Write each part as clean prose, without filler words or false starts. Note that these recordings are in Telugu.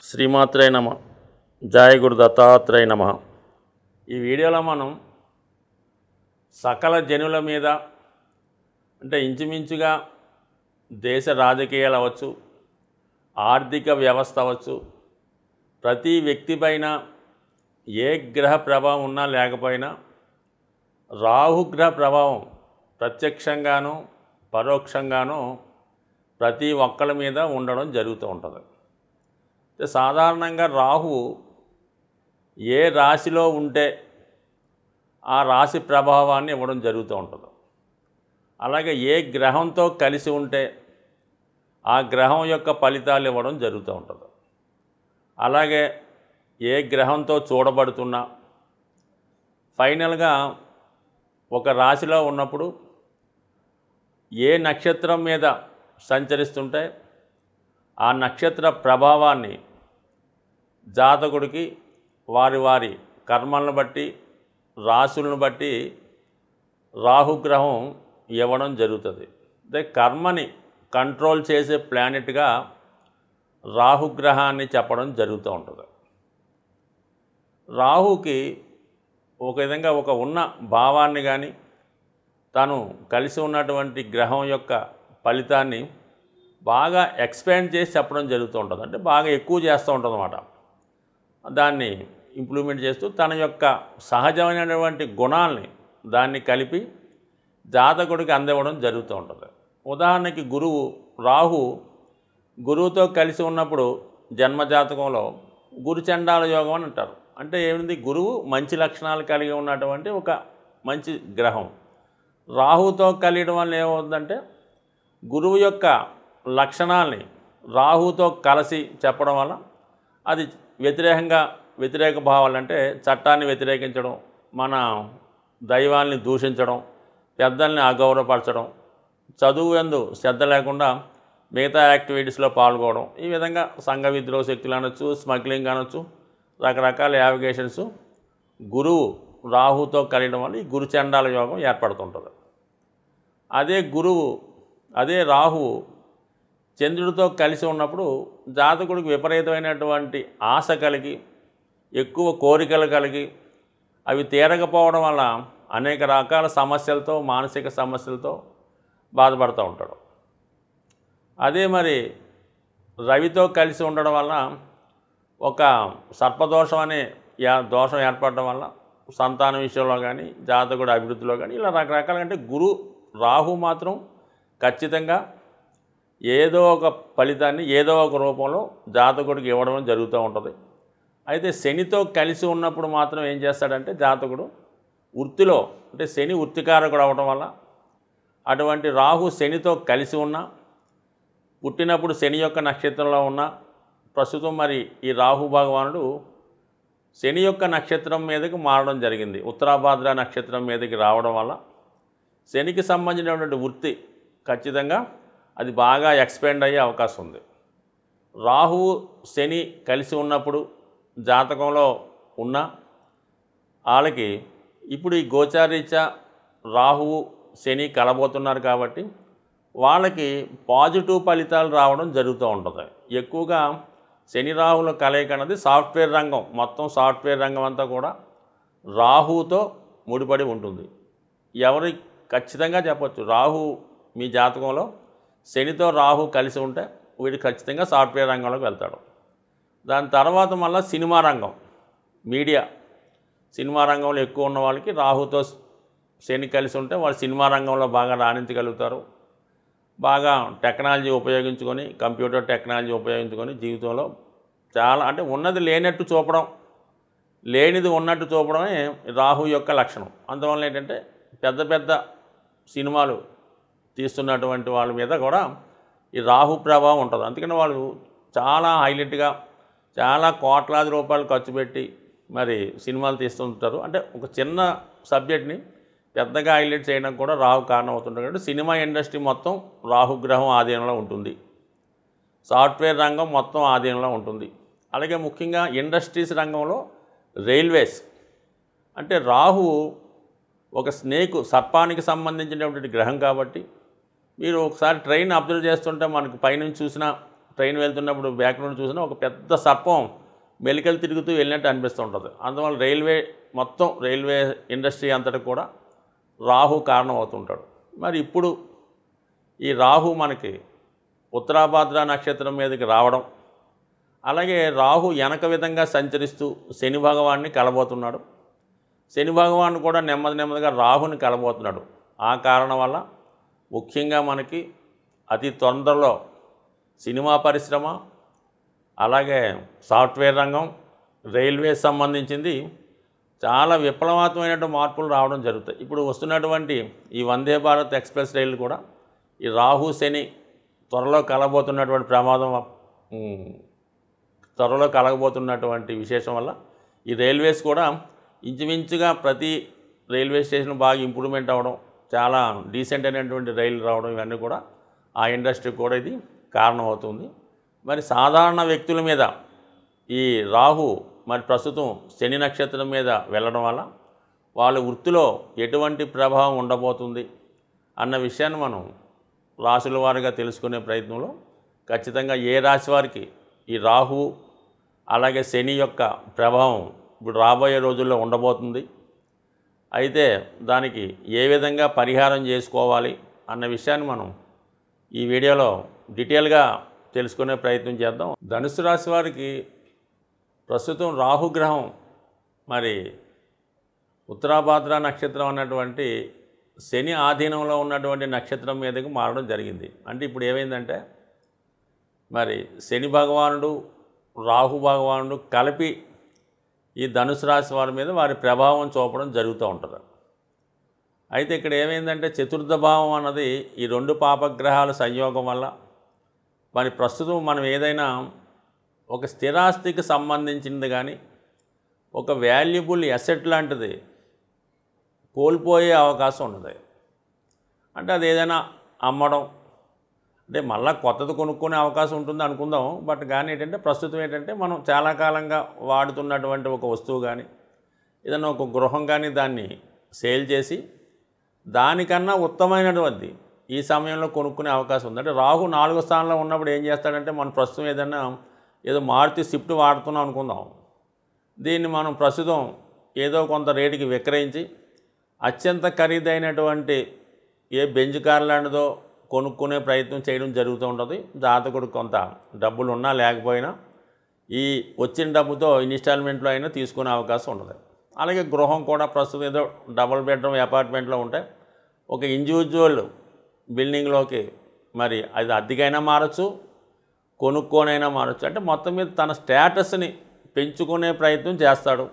శ్రీమాత్రే నమ. జయ గురు దత్తాత్రేయ నమ. ఈ వీడియోలో మనం సకల జనుల మీద అంటే ఇంచుమించుగా దేశ రాజకీయాలు అవ్వచ్చు, ఆర్థిక వ్యవస్థ అవ్వచ్చు, ప్రతి వ్యక్తి పైన ఏ గ్రహ ప్రభావం ఉన్నా లేకపోయినా రాహుగ్రహ ప్రభావం ప్రత్యక్షంగానూ పరోక్షంగానూ ప్రతి ఒక్కరి మీద ఉండడం జరుగుతూ ఉంటుంది. సాధారణంగా రాహు ఏ రాశిలో ఉంటే ఆ రాశి ప్రభావాన్ని ఇవ్వడం జరుగుతూ ఉంటుంది. అలాగే ఏ గ్రహంతో కలిసి ఉంటే ఆ గ్రహం యొక్క ఫలితాలు ఇవ్వడం జరుగుతూ ఉంటుంది. అలాగే ఏ గ్రహంతో చూడబడుతున్నా ఫైనల్గా ఒక రాశిలో ఉన్నప్పుడు ఏ నక్షత్రం మీద సంచరిస్తుంటే ఆ నక్షత్ర ప్రభావాన్ని జాతకుడికి వారి వారి కర్మలను బట్టి రాశులను బట్టి రాహుగ్రహం ఇవ్వడం జరుగుతుంది. అంటే కర్మని కంట్రోల్ చేసే ప్లానెట్గా రాహుగ్రహాన్ని చెప్పడం జరుగుతూ ఉంటుంది. రాహుకి ఒక విధంగా ఒక ఉన్న భావాన్ని కానీ తను కలిసి ఉన్నటువంటి గ్రహం యొక్క ఫలితాన్ని బాగా ఎక్స్పాండ్ చేసి చెప్పడం జరుగుతూ ఉంటుంది. అంటే బాగా ఎక్కువ చేస్తూ ఉంటుంది అన్నమాట. దాన్ని ఇంప్లిమెంట్ చేస్తూ తన యొక్క సహజమైనటువంటి గుణాలని దాన్ని కలిపి జాతకుడికి అందివ్వడం జరుగుతూ ఉంటుంది. ఉదాహరణకి రాహు గురువుతో కలిసి ఉన్నప్పుడు జన్మజాతకంలో గురుచండాల యోగం అని అంటారు. అంటే ఏమిటి? గురువు మంచి లక్షణాలు కలిగి ఉన్నటువంటి ఒక మంచి గ్రహం. రాహుతో కలియడం వల్ల ఏమవుతుందంటే గురువు యొక్క లక్షణాలని రాహుతో కలిసి చెప్పడం వల్ల అది వ్యతిరేక భావాలు అంటే చట్టాన్ని వ్యతిరేకించడం, మన దైవాల్ని దూషించడం, పెద్దల్ని అగౌరవపరచడం, చదువు యందు శ్రద్ధ లేకుండా మిగతా యాక్టివిటీస్లో పాల్గొనడం, ఈ విధంగా సంఘ విద్రోహ శక్తులు అనొచ్చు, స్మగ్లింగ్ అనొచ్చు, రకరకాల యావిగేషన్స్ గురువు రాహుతో కలియడం వల్ల ఈ గురుచండాల యోగం ఏర్పడుతుంటుంది. అదే రాహు చంద్రుడితో కలిసి ఉన్నప్పుడు జాతకుడికి విపరీతమైనటువంటి ఆశ కలిగి ఎక్కువ కోరికలు కలిగి అవి తీరకపోవడం వల్ల అనేక రకాల సమస్యలతో మానసిక సమస్యలతో బాధపడుతూ ఉంటాడు. అదే మరి రవితో కలిసి ఉండడం వల్ల ఒక సర్పదోషం అనే దోషం ఏర్పడడం వల్ల సంతానం విషయంలో కానీ జాతకుడి అభివృద్ధిలో కానీ ఇలా రకరకాలుగా అంటే రాహు మాత్రం ఖచ్చితంగా ఏదో ఒక ఫలితాన్ని ఏదో ఒక రూపంలో జాతకుడికి ఇవ్వడం జరుగుతూ ఉంటుంది. అయితే శనితో కలిసి ఉన్నప్పుడు మాత్రం ఏం చేస్తాడంటే జాతకుడు వృత్తిలో అంటే శని వృత్తికారకుడు అవ్వడం వల్ల అటువంటి రాహు శనితో కలిసి ఉన్న పుట్టినప్పుడు శని యొక్క నక్షత్రంలో ఉన్న ప్రస్తుతం మరి ఈ రాహు భగవానుడు శని యొక్క నక్షత్రం మీదకి మారడం జరిగింది. ఉత్తరాభాద్ర నక్షత్రం మీదకి రావడం వల్ల శనికి సంబంధించినటువంటి వృత్తి ఖచ్చితంగా అది బాగా ఎక్స్పాండ్ అయ్యే అవకాశం ఉంది. రాహువు శని కలిసి ఉన్నప్పుడు జాతకంలో ఉన్న వాళ్ళకి ఇప్పుడు ఈ గోచారీత్యా రాహువు శని కలబోతున్నారు కాబట్టి వాళ్ళకి పాజిటివ్ ఫలితాలు రావడం జరుగుతూ ఉంటుంది. ఎక్కువగా శని రాహుల కలయిక అన్నది సాఫ్ట్వేర్ రంగం, మొత్తం సాఫ్ట్వేర్ రంగం అంతా కూడా రాహుతో ముడిపడి ఉంటుంది. ఎవరి ఖచ్చితంగా చెప్పచ్చు, రాహు మీ జాతకంలో శనితో రాహు కలిసి ఉంటే వీడు ఖచ్చితంగా సాఫ్ట్వేర్ రంగంలోకి వెళ్తాడు. దాని తర్వాత మళ్ళీ సినిమా రంగం, మీడియా, సినిమా రంగంలో ఎక్కువ ఉన్న వాళ్ళకి రాహుతో శని కలిసి ఉంటే వాళ్ళు సినిమా రంగంలో బాగా రాణించగలుగుతారు. బాగా టెక్నాలజీ ఉపయోగించుకొని, కంప్యూటర్ టెక్నాలజీ ఉపయోగించుకొని జీవితంలో చాలా అంటే ఉన్నది లేనట్టు చూపడం, లేనిది ఉన్నట్టు చూపడమే రాహు యొక్క లక్షణం. అందువల్ల ఏంటంటే పెద్ద పెద్ద సినిమాలు తీస్తున్నటువంటి వాళ్ళ మీద కూడా ఈ రాహు ప్రభావం ఉంటుంది. అందుకని వాళ్ళు చాలా హైలైట్గా చాలా కోట్లాది రూపాయలు ఖర్చు పెట్టి మరి సినిమాలు తీస్తుంటారు. అంటే ఒక చిన్న సబ్జెక్ట్ని పెద్దగా హైలైట్ చేయడం కూడా రాహు కారణం అవుతుంటారు. కాబట్టి సినిమా ఇండస్ట్రీ మొత్తం రాహుగ్రహం ఆధీనంలో ఉంటుంది. సాఫ్ట్వేర్ రంగం మొత్తం ఆధీనంలో ఉంటుంది. అలాగే ముఖ్యంగా ఇండస్ట్రీస్ రంగంలో రైల్వేస్ అంటే రాహు ఒక సర్పానికి సంబంధించినటువంటి గ్రహం కాబట్టి మీరు ఒకసారి ట్రైన్ అబ్జర్వ్ చేస్తుంటే మనకు పైనుంచి చూసినా ట్రైన్ వెళ్తున్నప్పుడు బ్యాక్ నుండి చూసినా ఒక పెద్ద సర్పం మెలికలు తిరుగుతూ వెళ్ళినట్టు అనిపిస్తూ ఉంటుంది. అందువల్ల రైల్వే ఇండస్ట్రీ అంతటి కూడా రాహు కారణం అవుతుంటాడు. మరి ఇప్పుడు ఈ రాహు మనకి ఉత్తరాభాద్ర నక్షత్రం మీదకి రావడం, అలాగే రాహు వెనక విధంగా సంచరిస్తూ శని భగవాన్ని కలబోతున్నాడు. శని భగవాన్ కూడా నెమ్మదిగా రాహుని కలబోతున్నాడు. ఆ కారణం వల్ల ముఖ్యంగా మనకి అతి తొందరలో సినిమా పరిశ్రమ, అలాగే సాఫ్ట్వేర్ రంగం, రైల్వే సంబంధించింది చాలా విప్లవాత్మకమైనటువంటి మార్పులు రావడం జరుగుతాయి. ఇప్పుడు వస్తున్నటువంటి ఈ వందే భారత్ ఎక్స్ప్రెస్ రైలు కూడా ఈ రాహు శని త్వరలో కలగబోతున్నటువంటి విశేషం వల్ల ఈ రైల్వేస్ కూడా ఇంచుమించుగా ప్రతి రైల్వే స్టేషన్ బాగా ఇంప్రూవ్మెంట్ అవ్వడం, చాలా డీసెంట్ అయినటువంటి రైలు రావడం, ఇవన్నీ కూడా ఆ ఇండస్ట్రీకి కూడా ఇది కారణమవుతుంది. మరి సాధారణ వ్యక్తుల మీద ఈ రాహు మరి ప్రస్తుతం శని నక్షత్రం మీద వెళ్ళడం వల్ల వాళ్ళ వృత్తిలో ఎటువంటి ప్రభావం ఉండబోతుంది అన్న విషయాన్ని మనం రాశుల వారిగా తెలుసుకునే ప్రయత్నంలో ఖచ్చితంగా ఏ రాశి వారికి ఈ రాహు అలాగే శని యొక్క ప్రభావం ఇప్పుడు రాబోయే రోజుల్లో ఉండబోతుంది, అయితే దానికి ఏ విధంగా పరిహారం చేసుకోవాలి అన్న విషయాన్ని మనం ఈ వీడియోలో డీటెయిల్గా తెలుసుకునే ప్రయత్నం చేద్దాం. ధనుసు రాశి వారికి ప్రస్తుతం రాహుగ్రహం మరి ఉత్తరాభాద్ర నక్షత్రం అన్నటువంటి శని ఆధీనంలో ఉన్నటువంటి నక్షత్రం మీదకి మారడం జరిగింది. అంటే ఇప్పుడు ఏమైందంటే మరి శని భగవానుడు రాహు భగవానుడు కలిపి ఈ ధనుసు రాశి వారి మీద వారి ప్రభావం చూపడం జరుగుతూ ఉంటుంది. అయితే ఇక్కడ ఏమైందంటే చతుర్థ భావం అన్నది ఈ రెండు పాపగ్రహాల సంయోగం వల్ల మరి ప్రస్తుతం మనం ఏదైనా ఒక స్థిరాస్తికి సంబంధించింది కానీ ఒక వాల్యుబుల్ అసెట్ లాంటిది కోల్పోయే అవకాశం ఉన్నది. అంటే అది ఏదైనా అమ్మడం, అంటే మళ్ళీ కొత్తది కొనుక్కునే అవకాశం ఉంటుంది అనుకుందాం. బట్ కానీ ఏంటంటే ప్రస్తుతం ఏంటంటే మనం చాలా కాలంగా వాడుతున్నటువంటి ఒక వస్తువు కానీ ఏదైనా ఒక గృహం కానీ దాన్ని సేల్ చేసి దానికన్నా ఉత్తమమైనటువంటి ఈ సమయంలో కొనుక్కునే అవకాశం ఉంది. అంటే రాహు 4వ స్థానంలో ఉన్నప్పుడు ఏం చేస్తాడంటే మనం ప్రస్తుతం ఏదో మారుతి స్విఫ్ట్ వాడుతున్నాం అనుకుందాం, దీన్ని మనం ప్రస్తుతం ఏదో కొంత రేటుకి విక్రయించి అత్యంత ఖరీదైనటువంటి ఏ బెంజ్ కార్ లాంటిదో కొనుక్కునే ప్రయత్నం చేయడం జరుగుతూ ఉంటుంది. జాతకుడు కొంత డబ్బులు ఉన్నా లేకపోయినా ఈ వచ్చిన డబ్బుతో ఇన్స్టాల్మెంట్లో అయినా తీసుకునే అవకాశం ఉండదు. అలాగే గృహం కూడా ప్రస్తుతం ఏదో డబుల్ బెడ్రూమ్ అపార్ట్మెంట్లో ఉంటే ఒక ఇండివిజువల్ బిల్డింగ్లోకి మరి అది అద్దెకైనా మారచ్చు, కొనుక్కోనైనా మారచ్చు. అంటే మొత్తం మీద తన స్టేటస్ని పెంచుకునే ప్రయత్నం చేస్తాడు.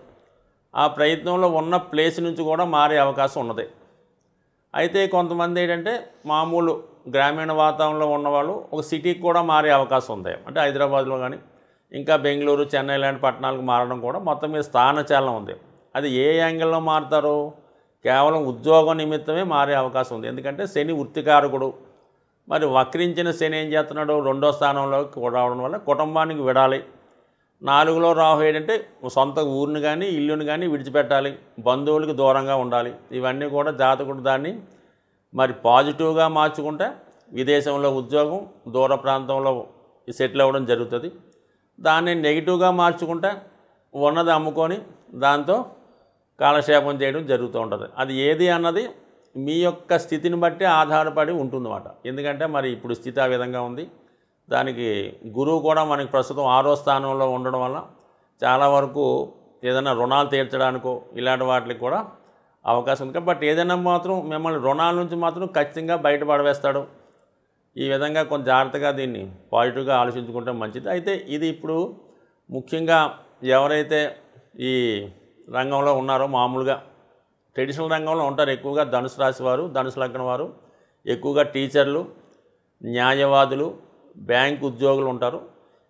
ఆ ప్రయత్నంలో ఉన్న ప్లేస్ నుంచి కూడా మారే అవకాశం ఉన్నది. అయితే కొంతమంది ఏంటంటే మామూలు గ్రామీణ వాతావరణంలో ఉన్నవాళ్ళు ఒక సిటీకి కూడా మారే అవకాశం ఉంది. అంటే హైదరాబాద్లో కానీ ఇంకా బెంగళూరు, చెన్నై లాంటి పట్టణాలకు మారడం కూడా మొత్తం మీద స్థానచలనం ఉంది. అది ఏ యాంగిల్లో మారుతారో కేవలం ఉద్యోగం నిమిత్తమే మారే అవకాశం ఉంది. ఎందుకంటే శని వృత్తికారకుడు, మరి వక్రించిన శని ఏం చేస్తున్నాడు 2వ స్థానంలోకి రావడం వల్ల కుటుంబానికి విడాలి. 4లో రాహు ఏంటంటే సొంత ఊరిని కానీ ఇల్లుని కానీ విడిచిపెట్టాలి, బంధువులకు దూరంగా ఉండాలి. ఇవన్నీ కూడా జాతకుడు దాన్ని మరి పాజిటివ్గా మార్చుకుంటే విదేశంలో ఉద్యోగం, దూర ప్రాంతంలో సెటిల్ అవ్వడం జరుగుతుంది. దాన్ని నెగిటివ్గా మార్చుకుంటే ఉన్నది అమ్ముకొని దాంతో కాలక్షేపం చేయడం జరుగుతూ ఉంటుంది. అది ఏది అన్నది మీ యొక్క స్థితిని బట్టి ఆధారపడి ఉంటుందన్నమాట. ఎందుకంటే మరి ఇప్పుడు స్థితి ఆ విధంగా ఉంది. దానికి గురువు కూడా మనకి ప్రస్తుతం 6వ స్థానంలో ఉండడం వల్ల చాలా వరకు ఏదైనా రుణాలు తీర్చడానికో ఇలాంటి వాటికి కూడా అవకాశం ఉంది. బట్ ఏదైనా మాత్రం మిమ్మల్ని రుణాల నుంచి మాత్రం ఖచ్చితంగా బయటపడవేస్తాడు. ఈ విధంగా కొంచెం జాగ్రత్తగా దీన్ని పాజిటివ్గా ఆలోచించుకుంటే మంచిది. అయితే ఇది ఇప్పుడు ముఖ్యంగా ఎవరైతే ఈ రంగంలో ఉన్నారో మామూలుగా ట్రెడిషనల్ రంగంలో ఉంటారు ఎక్కువగా ధనుసు రాశి వారు, ధనుసు లగ్నం వారు, ఎక్కువగా టీచర్లు, న్యాయవాదులు, బ్యాంక్ ఉద్యోగులు ఉంటారు.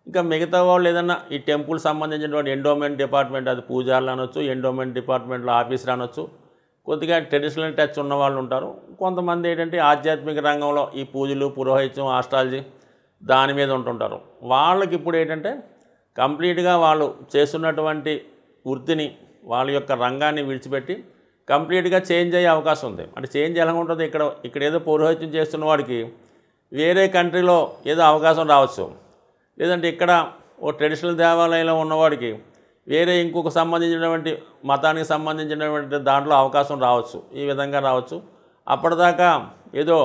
ఇంకా మిగతా వాళ్ళు ఏదన్నా ఈ టెంపుల్ సంబంధించినటువంటి ఎండోమెంట్ డిపార్ట్మెంట్, అది పూజారులు అనొచ్చు, ఎండోమెంట్ డిపార్ట్మెంట్లో ఆఫీసర్ అనొచ్చు, కొద్దిగా ట్రెడిషనల్ టచ్ ఉన్న వాళ్ళు ఉంటారు. కొంతమంది ఏంటంటే ఆధ్యాత్మిక రంగంలో ఈ పూజలు, పురోహిత్యం, ఆస్ట్రాలజీ దాని మీద ఉంటుంటారు. వాళ్ళకి ఇప్పుడు ఏంటంటే కంప్లీట్గా వాళ్ళు చేస్తున్నటువంటి వృత్తిని, వాళ్ళ యొక్క రంగాన్ని విడిచిపెట్టి కంప్లీట్గా చేంజ్ అయ్యే అవకాశం ఉంది. అంటే చేంజ్ ఎలా ఉంటుంది, ఇక్కడ ఏదో పౌరోహిత్యం చేస్తున్న వాడికి వేరే కంట్రీలో ఏదో అవకాశం రావచ్చు. లేదంటే ఇక్కడ ఓ ట్రెడిషనల్ దేవాలయంలో ఉన్నవాడికి వేరే ఇంకొక సంబంధించినటువంటి మతానికి సంబంధించినటువంటి దాంట్లో అవకాశం రావచ్చు, ఈ విధంగా రావచ్చు. అప్పటిదాకా ఏదో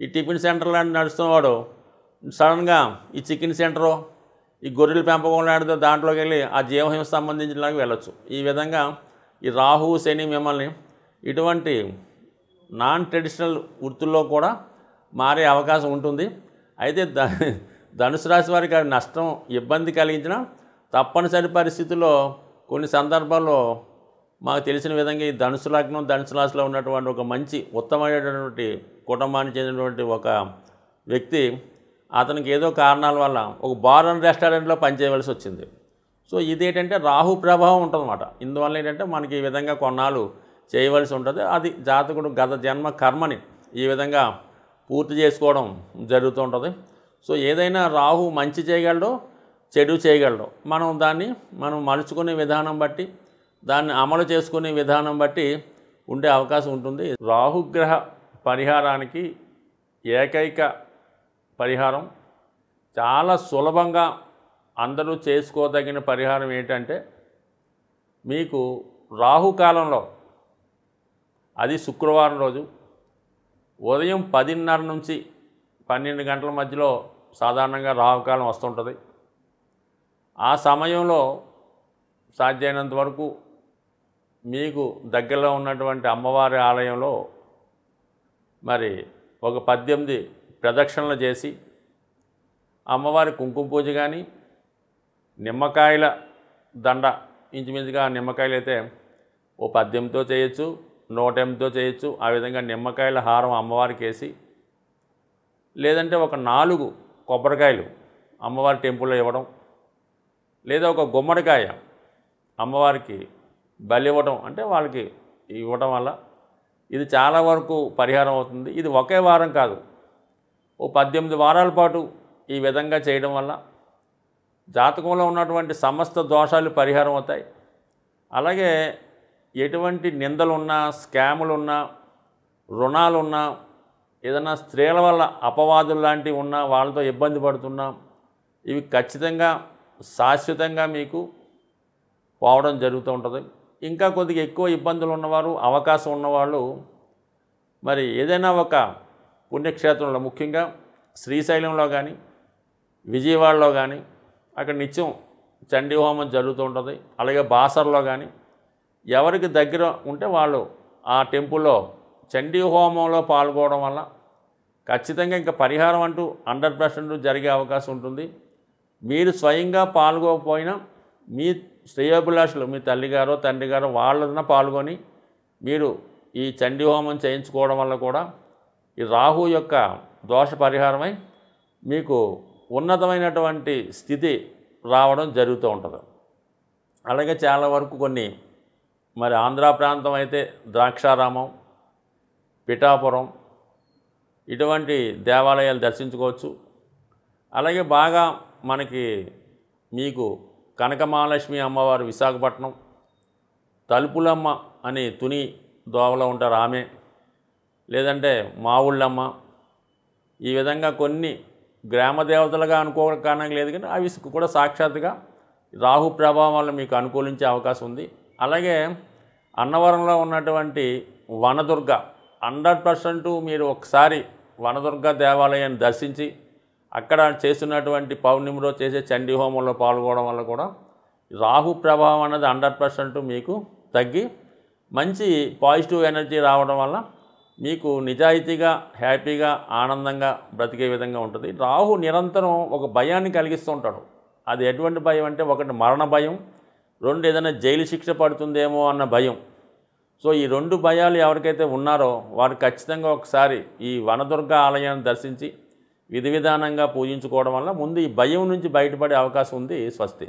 ఈ టిఫిన్ సెంటర్ లాంటి నడుస్తున్నవాడు సడన్గా ఈ చికెన్ సెంటరు, ఈ గొర్రెల పెంపకం లాంటిదో దాంట్లోకి వెళ్ళి ఆ జీవహింస సంబంధించినలాగా వెళ్ళొచ్చు. ఈ విధంగా ఈ రాహు శని మిమ్మల్ని ఇటువంటి నాన్ ట్రెడిషనల్ వృత్తుల్లో కూడా మారే అవకాశం ఉంటుంది. అయితే ధనుసు రాశి వారికి అది నష్టం, ఇబ్బంది కలిగించిన తప్పనిసరి పరిస్థితుల్లో కొన్ని సందర్భాల్లో మాకు తెలిసిన విధంగా ఈ ధనుసు లగ్నం, ధనుసు రాశిలో ఉన్నటువంటి ఒక మంచి ఉత్తమమైనటువంటి కుటుంబానికి చెందినటువంటి ఒక వ్యక్తి అతనికి ఏదో కారణాల వల్ల ఒక బార్ అండ్ రెస్టారెంట్లో పనిచేయవలసి వచ్చింది. సో ఇదేంటంటే రాహు ప్రభావం ఉంటుందన్నమాట. ఇందువల్ల ఏంటంటే మనకి ఈ విధంగా కొన్నాళ్ళు చేయవలసి ఉంటుంది. అది జాతకుడు గత జన్మ కర్మని ఈ విధంగా పూర్తి చేసుకోవడం జరుగుతూ ఉంటుంది. సో ఏదైనా రాహు మంచి చేయగలడో చెడు చేయగలడు. దాన్ని మలుచుకునే విధానం బట్టి, దాన్ని అమలు చేసుకునే విధానం బట్టి ఉండే అవకాశం ఉంటుంది. రాహుగ్రహ పరిహారానికి ఏకైక పరిహారం, చాలా సులభంగా అందరూ చేసుకోదగిన పరిహారం ఏంటంటే, మీకు రాహుకాలంలో, అది శుక్రవారం రోజు ఉదయం 10:30 నుంచి 12 గంటల మధ్యలో సాధారణంగా రాహుకాలం వస్తుంటుంది. ఆ సమయంలో సాధ్యమైనంత వరకు మీకు దగ్గరలో ఉన్నటువంటి అమ్మవారి ఆలయంలో మరి ఒక 18 ప్రదక్షిణలు చేసి అమ్మవారి కుంకుమ పూజ కానీ, నిమ్మకాయల దండ, ఇంచుమించుగా నిమ్మకాయలు అయితే ఓ 18తో చేయొచ్చు, 108తో చేయొచ్చు. ఆ విధంగా నిమ్మకాయల హారం అమ్మవారికి వేసి, లేదంటే ఒక 4 కొబ్బరికాయలు అమ్మవారి టెంపుల్లో ఇవ్వడం, లేదా ఒక గుమ్మడికాయ అమ్మవారికి బలి ఇవ్వడం, అంటే వాళ్ళకి ఇవ్వడం వల్ల ఇది చాలా వరకు పరిహారం అవుతుంది. ఇది ఒకే వారం కాదు, ఓ 18 వారాల పాటు ఈ విధంగా చేయడం వల్ల జాతకంలో ఉన్నటువంటి సమస్త దోషాలు పరిహారం అవుతాయి. అలాగే ఎటువంటి నిందలున్నా, స్కాములున్నా, రుణాలున్నా, ఏదైనా స్త్రీల వల్ల అపవాదులు లాంటివి ఉన్నా, వాళ్ళతో ఇబ్బంది పడుతున్నా, ఇవి ఖచ్చితంగా శాశ్వతంగా మీకు పోవడం జరుగుతూ ఉంటుంది. ఇంకా కొద్దిగా ఎక్కువ ఇబ్బందులు ఉన్నవారు, అవకాశం ఉన్నవాళ్ళు మరి ఏదైనా ఒక పుణ్యక్షేత్రంలో, ముఖ్యంగా శ్రీశైలంలో కానీ, విజయవాడలో కానీ, అక్కడ నిత్యం చండీ హోమం జరుగుతూ ఉంటుంది. అలాగే బాసర్లో కానీ, ఎవరికి దగ్గర ఉంటే వాళ్ళు ఆ టెంపుల్లో చండీ హోమంలో పాల్గొనడం వల్ల ఖచ్చితంగా ఇంకా పరిహారం అంటూ 100% జరిగే అవకాశం ఉంటుంది. మీరు స్వయంగా పాల్గొకపోయినా మీ శ్రేయోభిలాషులు, మీ తల్లిగారో తండ్రిగారో వాళ్ళన పాల్గొని మీరు ఈ చండీ హోమం చేయించుకోవడం వల్ల కూడా ఈ రాహు యొక్క దోష పరిహారమై మీకు ఉన్నతమైనటువంటి స్థితి రావడం జరుగుతూ ఉంటుంది. అలాగే చాలా వరకు కొన్ని మరి ఆంధ్ర ప్రాంతం అయితే ద్రాక్షారామం, పిఠాపురం ఇటువంటి దేవాలయాలు దర్శించుకోవచ్చు. అలాగే బాగా మనకి మీకు కనకమహాలక్ష్మి అమ్మవారు విశాఖపట్నం, తలుపులమ్మ అని తుని దోవలో ఉంటారు ఆమె, లేదంటే మావుళ్ళమ్మ, ఈ విధంగా కొన్ని గ్రామ దేవతలుగా అనుకోవడానికి లేదు, కానీ అవి కూడా సాక్షాత్తుగా రాహు ప్రభావం వల్ల మీకు అనుకూలించే అవకాశం ఉంది. అలాగే అన్నవరంలో ఉన్నటువంటి వనదుర్గ 100% మీరు ఒకసారి వనదుర్గ దేవాలయాన్ని దర్శించి అక్కడ చేస్తున్నటువంటి పౌర్ణమి రోజు చేసే చండీ హోమంలో పాల్గొనడం వల్ల కూడా రాహు ప్రభావం అనేది 100% మీకు తగ్గి మంచి పాజిటివ్ ఎనర్జీ రావడం వల్ల మీకు నిజాయితీగా, హ్యాపీగా, ఆనందంగా బ్రతికే విధంగా ఉంటుంది. రాహు నిరంతరం ఒక భయాన్ని కలిగిస్తూ ఉంటాడు. అది ఎటువంటి భయం అంటే, ఒకటి మరణ భయం, 2 ఏదైనా జైలు శిక్ష పడుతుందేమో అన్న భయం. సో ఈ 2 భయాలు ఎవరికైతే ఉన్నారో వారు ఖచ్చితంగా ఒకసారి ఈ వనదుర్గ ఆలయాన్ని దర్శించి విధి విధానంగా పూజించుకోవడం వల్ల ముందు ఈ భయం నుంచి బయటపడే అవకాశం ఉంది. స్వస్తి.